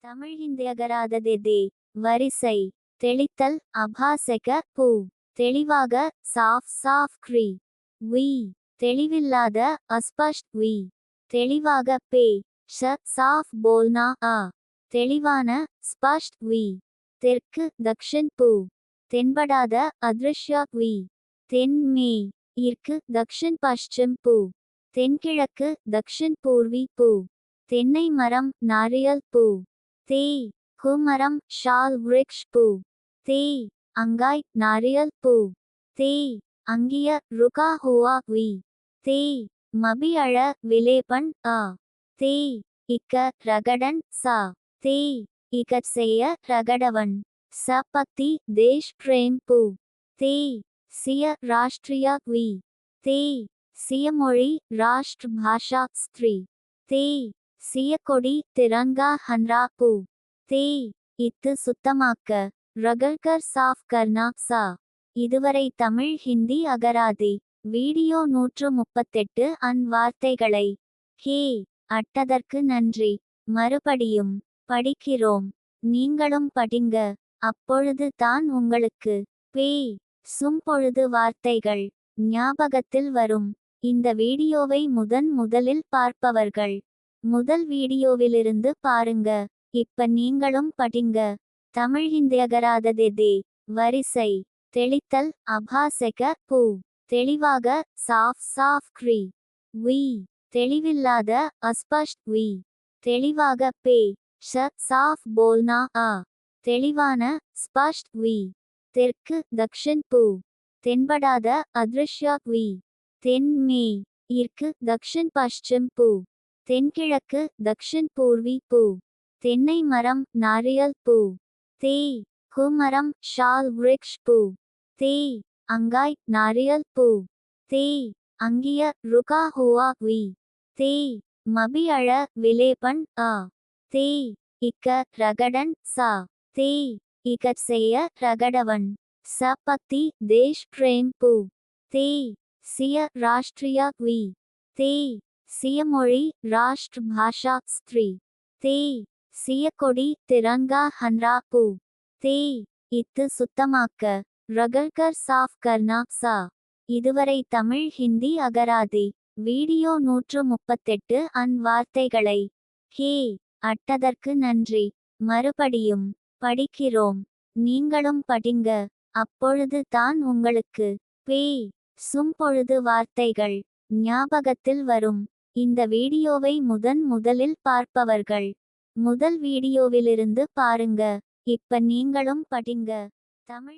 தமிழ் ஹிந்தியகராததே. வரிசை. தெளித்தல் அபாசக பூ. தெளிவாக சாஃப் சாஃப் க்ரி. வி. தெளிவில்லாத அஸ்பஷ்ட் வி. தெளிவாக பே. ஷ சாஃப் போல்னா அ. தெளிவான ஸ்பஷ்ட் வி. தெற்கு தக்ஷின் பூ. தென்படாத அதிருஷ்ய வி. தென்மே. இற்கு தக்ஷின் பஷ்சிம் பூ. தென்கிழக்கு தக்ஷின் பூர்வி பூ. தென்னை மரம் நாரியல் பூ. தே. குமரம் ஷால் விருக்ஷ் பூ. தே. அங்காய் நாரியல் பூ. தே. அங்கிய ருகா ஹுவா வி. தே. மபி அழ விலேபன் அ. தே. இக்க ரகடன் சா. தே. இகட் செய்ய ரகடவன். சபக்தி தேஷ் பிரேம் பூ. தே. சிய ராஷ்ட்ரிய வி. தே. சியமொழி ராஷ்ட்ர பாஷா ஸ்திரீ. தே. சியக்கொடி திரங்கா ஹன்ரா பூ. தே. இத்து சுத்தமாக்க. ரகல்கர் சாஃப் கர்னா சா. இதுவரை தமிழ் ஹிந்தி அகராதி. வீடியோ 138 அன் வார்த்தைகளை ஹே அட்டதற்கு நன்றி. மறுபடியும் படிக்கிறோம். நீங்களும் படிங்க. அப்பொழுது தான் உங்களுக்கு பே சும்பொழுது வார்த்தைகள் ஞாபகத்தில் வரும். இந்த வீடியோவை முதலில் பார்ப்பவர்கள் முதல் வீடியோவிலிருந்து பாருங்க. இப்ப நீங்களும் படிங்க. தமிழ் ஹிந்தியகராததே. வரிசை. தெளித்தல் அபாசக பூ. தெளிவாக சாஃப் சாஃப் க்ரி. வி. தெளிவில்லாத அஸ்பஷ்ட் வி. தெளிவாக பே. ஷ சாஃப் போல்னா அ. தெளிவான ஸ்பஷ்ட் வி. தெற்கு தக்ஷின் பூ. தென்படாத அதிருஷ்ய வி. தென்மே. இற்கு தக்ஷின் பஷ்சிம் பூ. தென்கிழக்கு தக்ஷின் பூர்வி பூ. தென்னை மரம் நாரியல் பூ. தே. குமரம் ஷால் விருக்ஷ் பூ. தே. அங்காய் நாரியல் பூ. தே. அங்கிய ருகா ஹுவா வி. தே. மபி அழ விலேபன் அ. தே. இக்க ரகடன் சா. தே. இகட் செய்ய ரகடவன். சபக்தி தேஷ் பிரேம் பூ. தே. சிய ராஷ்ட்ரிய வி. தே. சியமொழி ராஷ்ட்ர பாஷா ஸ்திரீ. தே. சியக்கொடி திரங்கா ஹன்ரா பூ. தே. இத்து சுத்தமாக்க. ரகல்கர் சாஃப் கர்னா சா. இதுவரை தமிழ் ஹிந்தி அகராதி. வீடியோ 138 அன் வார்த்தைகளை ஹே அட்டதற்கு நன்றி. மறுபடியும் படிக்கிறோம். நீங்களும் படிங்க. அப்பொழுது தான் உங்களுக்கு பே சும்பொழுது வார்த்தைகள் ஞாபகத்தில் வரும். இந்த வீடியோவை முதலில் பார்ப்பவர்கள் முதல் வீடியோவிலிருந்து பாருங்க. இப்ப நீங்களும் படிங்க. தமிழ்